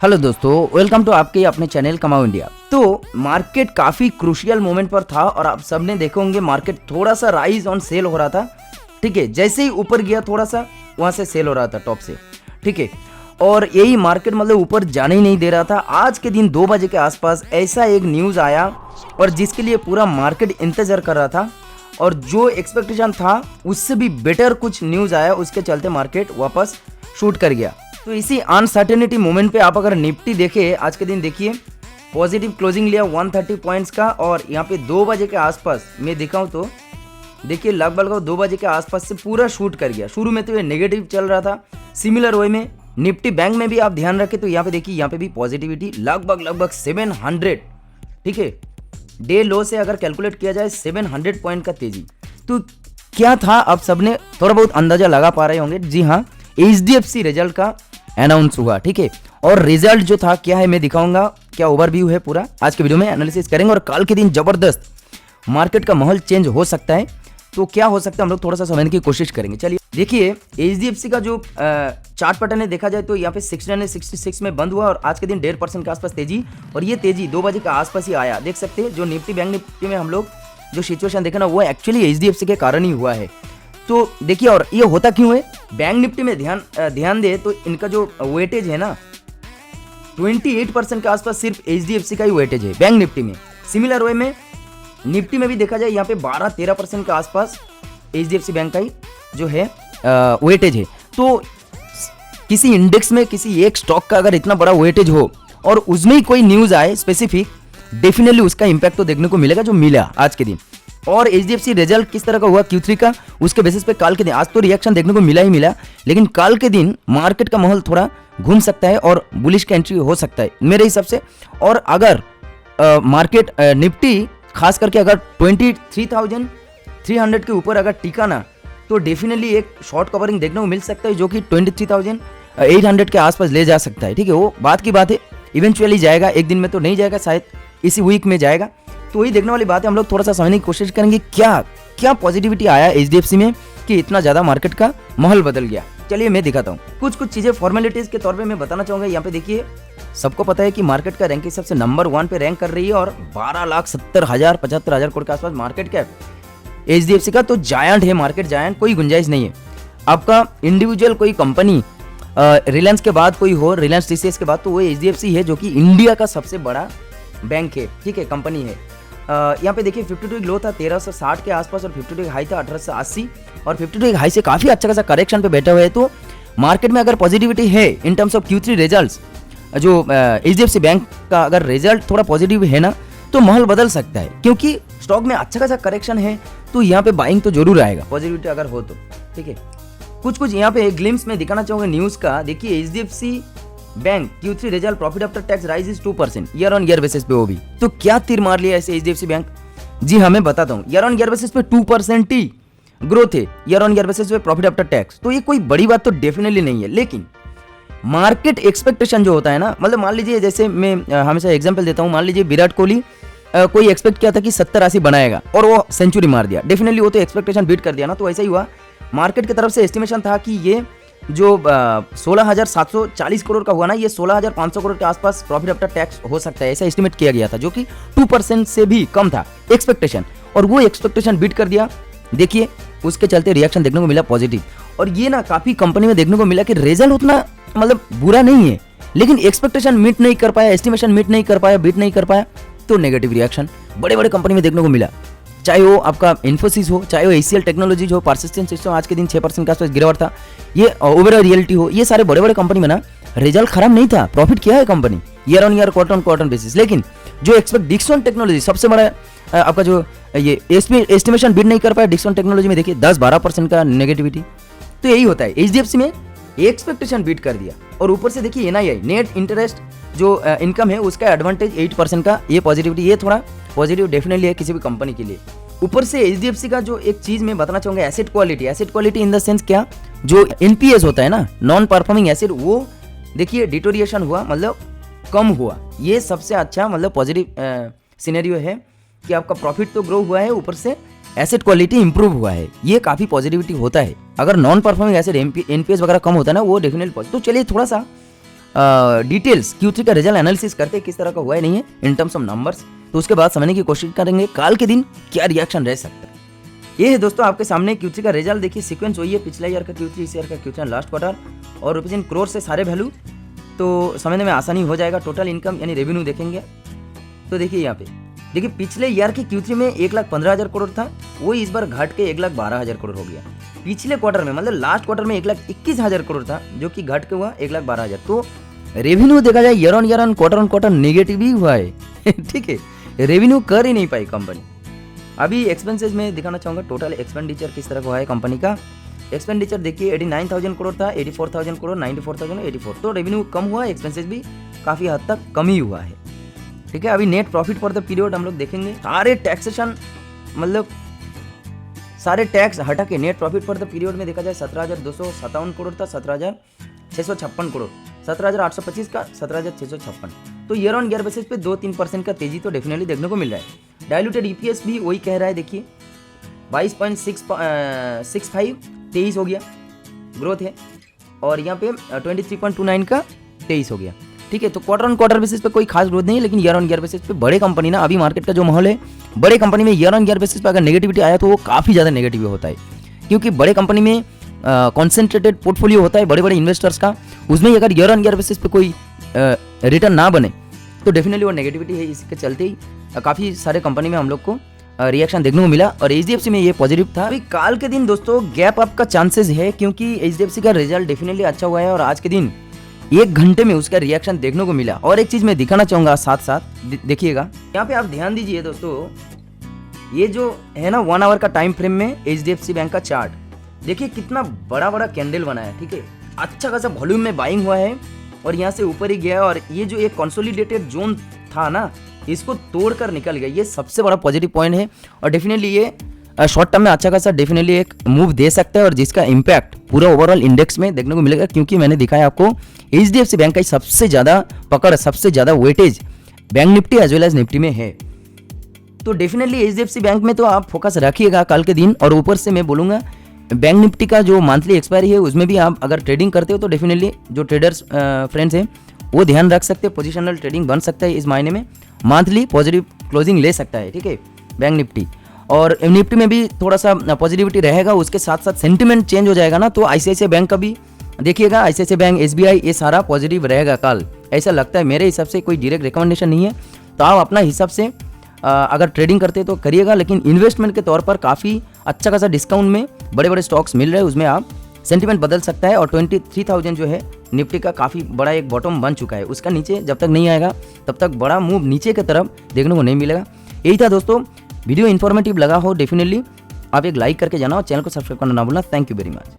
Hello दोस्तों, welcome to आपके अपने चैनल कमाओ इंडिया। तो मार्केट काफ़ी क्रूशियल मोमेंट पर था और आप सबने देखे होंगे मार्केट थोड़ा सा राइज ऑन सेल हो रहा था। ठीक है, जैसे ही ऊपर गया थोड़ा सा वहाँ से सेल हो रहा था टॉप से। ठीक है, और यही मार्केट मतलब ऊपर जाने ही नहीं दे रहा था। आज के दिन 2 बजे के आसपास ऐसा एक न्यूज़ आया और जिसके लिए पूरा मार्केट इंतज़ार कर रहा था और जो एक्सपेक्टेशन था उससे भी बेटर कुछ न्यूज़ आया, उसके चलते मार्केट वापस शूट कर गया। तो इसी अनसर्टेनिटी मोमेंट पे आप अगर निफ्टी देखे आज के दिन, देखिए पॉजिटिव क्लोजिंग लिया 130 पॉइंट्स का और यहाँ पे 2 बजे के आसपास मैं दिखाऊं तो देखिए लगभग 2 बजे के आसपास से पूरा शूट कर गया। शुरू में तो ये नेगेटिव चल रहा था। सिमिलर वे में निफ्टी बैंक में भी आप ध्यान रखें तो यहाँ पे देखिए, यहाँ पे भी पॉजिटिविटी लगभग 700। ठीक है, डे लो से अगर कैलकुलेट किया जाए 700 पॉइंट का तेजी। तो क्या था, आप सबने थोड़ा बहुत अंदाजा लगा पा रहे होंगे। जी हाँ, HDFC रिजल्ट का अनाउंस हुआ। ठीक है, और रिजल्ट जो था क्या है मैं दिखाऊंगा, क्या ओवरव्यू है पूरा आज के वीडियो में एनालिसिस करेंगे। और कल के दिन जबरदस्त मार्केट का माहौल चेंज हो सकता है, तो क्या हो सकता है हम लोग थोड़ा सा समझने की कोशिश करेंगे। चलिए देखिए, HDFC का जो चार्ट पैटर्न है देखा जाए तो यहाँ पे 666 में बंद हुआ और आज के दिन 1.5% के आसपास तेजी, और ये तेजी 2 बजे के आसपास ही आया। देख सकते हैं जो निफ्टी बैंक निफ्टी में हम लोग जो सिचुएशन देखा ना, वो एक्चुअली HDFC के कारण ही हुआ है। तो देखिए, और ये होता क्यों है, बैंक निफ्टी में ध्यान दे तो इनका जो वेटेज है ना 28% के आसपास सिर्फ HDFC का ही वेटेज है बैंक निफ्टी में। सिमिलर वे में निफ्टी में भी देखा जाए यहाँ पे 12-13% के आसपास HDFC बैंक का ही जो है वेटेज है। तो किसी इंडेक्स में किसी एक स्टॉक का अगर इतना बड़ा वेटेज हो और उसमें ही कोई न्यूज़ आए स्पेसिफिक, डेफिनेटली उसका इंपैक्ट तो देखने को मिलेगा, जो मिला आज के दिन। और HDFC रिजल्ट किस तरह का हुआ Q3 का, उसके बेसिस पे कल के दिन आज तो रिएक्शन देखने को मिला ही मिला, लेकिन कल के दिन मार्केट का माहौल थोड़ा घूम सकता है और बुलिश का एंट्री हो सकता है मेरे हिसाब से। और अगर मार्केट निफ्टी खास करके अगर 23,300 के ऊपर अगर टिका ना, तो डेफिनेटली एक शॉर्ट कवरिंग देखने को मिल सकता है जो कि 23,800 के आसपास ले जा सकता है। ठीक है, वो बात की बात है, इवेंचुअली जाएगा, एक दिन में तो नहीं जाएगा, शायद इसी वीक में जाएगा। तो वही देखने वाली बात है, हम लोग थोड़ा सा समझने की कोशिश करेंगे क्या पॉजिटिविटी आया HDFC में कि इतना ज़्यादा मार्केट का माहौल बदल गया। चलिए मैं दिखाता हूँ कुछ चीज़ें फॉर्मेलिटीज़ के तौर पे मैं बताना चाहूँगा। यहाँ पे देखिए, सबको पता है कि मार्केट का रैंकिंग सबसे नंबर 1 पे रैंक कर रही है और 12,70,000-75,000 करोड़ के आसपास मार्केट कैप HDFC का। तो जायंट है मार्केट, जायंट, कोई गुंजाइश नहीं है। आपका इंडिविजुअल कोई कंपनी रिलायंस के बाद कोई हो, रिलायंस TCS के बाद, तो वो HDFC है जो कि इंडिया का सबसे बड़ा बैंक है। ठीक है, कंपनी है। यहाँ पे देखिए 52 लो था 1360 के आसपास और 52 हाई था 1880 और 52 हाई से काफ़ी अच्छा खासा करेक्शन पे बैठे हुए हैं। तो मार्केट में अगर पॉजिटिविटी है in terms of Q3 results, जो HDFC बैंक का अगर रिजल्ट थोड़ा पॉजिटिव है ना, तो माहौल बदल सकता है, क्योंकि स्टॉक में अच्छा खासा करेक्शन है। तो यहाँ पे बाइंग तो जरूर आएगा पॉजिटिविटी अगर हो तो। ठीक है, कुछ यहाँ पे ग्लिम्स में दिखाना चाहूँगा न्यूज़ का। देखिए HDFC bank Q3 result profit after tax rise is 2% year on year basis पे। वो भी तो क्या तीर मार लिया ऐसे HDFC बैंक। जी हाँ, मैं बताता हूँ, ईयर ऑन ईयर बेसिस पे 2% ही ग्रोथ है ईयर ऑन ईयर बेसिस पे प्रॉफिट आफ्टर टैक्स। तो ये कोई बड़ी बात तो डेफिनेटली नहीं है, लेकिन मार्केट एक्सपेक्टेशन जो होता है ना, मतलब मान लीजिए, जैसे मैं हमेशा एग्जाम्पल देता हूँ, मान लीजिए विराट कोहली कोई एक्सपेक्ट किया था कि 70-80 बनाएगा और वो सेंचुरी मार दिया, डेफिनेटली वो तो एक्सपेक्टेशन बीट कर दिया ना। तो ऐसा ही हुआ, मार्केट की तरफ से एस्टिमेशन था कि ये जो 16,740 करोड़ का हुआ ना, ये 16,500 करोड़ के आसपास प्रॉफिट आफ्टर टैक्स हो सकता है, ऐसा एस्टिमेट किया गया था, जो कि 2% से भी कम था एक्सपेक्टेशन, और वो एक्सपेक्टेशन बीट कर दिया। देखिए उसके चलते रिएक्शन देखने को मिला पॉजिटिव। और ये ना काफ़ी कंपनी में देखने को मिला कि रिजल्ट उतना मतलब बुरा नहीं है, लेकिन एक्सपेक्टेशन मीट नहीं कर पाया, एस्टिमेशन मीट नहीं कर पाया, बीट नहीं कर पाया, तो नेगेटिव रिएक्शन बड़े बड़े कंपनी में देखने को मिला। चाहे वो आपका इन्फोसिस हो, चाहे वो ACL टेक्नोलॉजीज हो, परसिस्टेंट सिस्टम आज के दिन 6% के आसपास गिरावट था, ये ओवरऑल रियलिटी हो, ये सारे बड़े बड़े कंपनी में ना रिजल्ट खराब नहीं था, प्रॉफिट किया है company year on year, quarter on quarter basis. लेकिन जो एक्सपेक्ट डिक्सन टेक्नोलॉजी सबसे बड़ा आपका जो ये एस्टिमेशन बीट नहीं कर पाया, डिक्सन टेक्नोलॉजी में देखिए 10-12% का नेगेटिविटी। तो यही होता है, HDFC में एक्सपेक्टेशन बीट कर दिया। और ऊपर से देखिए NII नेट इंटरेस्ट जो इनकम है उसका एडवांटेज 8% का, ये पॉजिटिविटी, ये थोड़ा पॉजिटिव डेफिनेटली है किसी भी कंपनी के लिए। ऊपर से HDFC का जो एक चीज मैं बताना चाहूंगा, asset quality in the sense क्या, जो NPS होता है ना, नॉन परफॉर्मिंग एसेट, वो देखिए डिटोरिएशन हुआ, मतलब कम हुआ। ये सबसे अच्छा मतलब पॉजिटिव सिनेरियो है कि आपका प्रॉफिट तो ग्रो हुआ है, ऊपर से एसेट क्वालिटी इंप्रूव हुआ है, ये काफी पॉजिटिविटी होता है। अगर नॉन परफॉर्मिंग एसेट NPS वगैरह कम होता है ना, वो डेफिनेटली। तो चलिए थोड़ा सा डिटेल्स Q3 का रिजल्ट एनालिसिस करते हैं किस तरह का हुआ है नहीं है इन टर्म्स ऑफ नंबर्स, तो उसके बाद समझने की कोशिश करेंगे कल के दिन क्या रिएक्शन रह सकता है। ये है दोस्तों आपके सामने Q3 का रिजल्ट। देखिए सीक्वेंस वही है, पिछला ईयर का Q3, इस ईयर का Q3 लास्ट क्वार्टर, और रुपीज इन करोड़ से सारे वैल्यू, तो समझने में आसानी हो जाएगा। टोटल इनकम यानी रेवेन्यू देखेंगे तो देखिए यहाँ पे, देखिए पिछले ईयर की Q3 में 1,15,000 करोड़ था, वो इस बार घट के 1,12,000 करोड़ हो गया। पिछले क्वार्टर में मतलब लास्ट क्वार्टर में 1,21,000 करोड़ था, जो कि घट के हुआ 1,12,000। तो रेवेन्यू देखा जाए ईयर ऑन क्वार्टर नेगेटिव ही हुआ है ठीक है, रेवेन्यू कर ही नहीं पाई कंपनी। अभी एक्सपेंसेस में दिखाना चाहूँगा टोटल एक्सपेंडिचर किस तरह का हुआ है कंपनी का। एक्सपेंडिचर देखिए 89,000 करोड़ था, 84,000 करोड़, 94,084, तो रेवेन्यू कम हुआ, एक्सपेंसेस भी काफ़ी हद तक कम ही हुआ है। ठीक है, अभी net profit for the period हम लोग देखेंगे, सारे टैक्सेशन मतलब सारे टैक्स हटा के net profit for the period में देखा जाए 17,257 करोड़ था, 17,656 करोड़, 17,825 का 17,656, तो ईयर ऑन ईयर बेसिस पे 2-3% का तेजी तो डेफिनेटली देखने को मिल रहा है। डाइल्यूटेड ईपीएस भी वही कह रहा है, देखिए 22.65 23 हो गया ग्रोथ है, और यहाँ पे 23.29 का 23 हो गया। ठीक है, तो क्वार्टर ऑन क्वार्टर बेसिस पे कोई खास ग्रोथ नहीं है, लेकिन ईयर ऑन ईयर बेसिस पे बड़े कंपनी ना, अभी मार्केट का जो माहौल है, बड़े कंपनी में ईयर ऑन ईयर बेसिस पे अगर नेगेटिविटी आया तो वो काफ़ी ज़्यादा नेगेटिव होता है, क्योंकि बड़े कंपनी में कॉन्सेंट्रेटेड पोर्टफोलियो होता है बड़े बड़े इन्वेस्टर्स का, उसमें अगर ईयर ऑन ईयर बेसिस पे कोई रिटर्न ना बने तो डेफिनेटली वो नेगेटिविटी है। इसके चलते ही काफ़ी सारे कंपनी में हम लोग को रिएक्शन देखने को मिला, और एचडीएफसी में ये पॉजिटिव था। अभी काल के दिन दोस्तों गैप अप का चांसेस है, क्योंकि एचडीएफसी का रिजल्ट डेफिनेटली अच्छा हुआ है, और आज के दिन 1 घंटे में उसका रिएक्शन देखने को मिला। और एक चीज़ मैं दिखाना चाहूँगा साथ साथ, देखिएगा यहाँ पे आप ध्यान दीजिए दोस्तों, ये जो है ना 1 आवर का टाइम फ्रेम में एचडीएफसी बैंक का चार्ट, देखिए कितना बड़ा बड़ा कैंडल बना है। ठीक है, अच्छा खासा वॉल्यूम में बाइंग हुआ है, और यहाँ से ऊपर ही गया है, और ये जो एक कंसोलिडेटेड जोन था ना, इसको तोड़कर निकल गया, ये सबसे बड़ा पॉजिटिव पॉइंट है। और डेफिनेटली ये शॉर्ट टर्म में अच्छा खासा डेफिनेटली एक मूव दे सकता है, और जिसका इम्पैक्ट पूरा ओवरऑल इंडेक्स में देखने को मिलेगा, क्योंकि मैंने दिखाया आपको एचडीएफसी बैंक का सबसे ज़्यादा पकड़, सबसे ज़्यादा weightage bank Nifty as well as Nifty में है। तो डेफिनेटली एचडीएफसी बैंक में तो आप फोकस रखिएगा कल के दिन। और ऊपर से मैं बोलूँगा बैंक निफ्टी का जो मंथली एक्सपायरी है उसमें भी आप अगर ट्रेडिंग करते हो तो डेफिनेटली जो ट्रेडर्स फ्रेंड्स हैं वो ध्यान रख सकते हैं, पोजिशनल ट्रेडिंग बन सकता है, इस महीने में मंथली पॉजिटिव क्लोजिंग ले सकता है। ठीक है, बैंक निफ्टी और निफ्टी में भी थोड़ा सा पॉजिटिविटी रहेगा, उसके साथ साथ सेंटिमेंट चेंज हो जाएगा ना, तो आईसीआईसीआई बैंक का भी देखिएगा, आईसीआईसीआई बैंक, एसबीआई, ये सारा पॉजिटिव रहेगा कल, ऐसा लगता है मेरे हिसाब से। कोई डायरेक्ट रिकमेंडेशन नहीं है, तो आप अपना हिसाब से अगर ट्रेडिंग करते तो करिएगा, लेकिन इन्वेस्टमेंट के तौर पर काफ़ी अच्छा खासा डिस्काउंट में बड़े बड़े स्टॉक्स मिल रहे हैं, उसमें आप सेंटिमेंट बदल सकता है। और 23,000 जो है निफ्टी का काफ़ी बड़ा एक बॉटम बन चुका है, उसका नीचे जब तक नहीं आएगा तब तक बड़ा मूव नीचे की तरफ देखने को नहीं मिलेगा। यही था दोस्तों, वीडियो इन्फॉर्मेटिव लगा हो डेफिनेटली आप एक लाइक करके जाना, और चैनल को सब्सक्राइब करना ना भूलना। Thank you very much.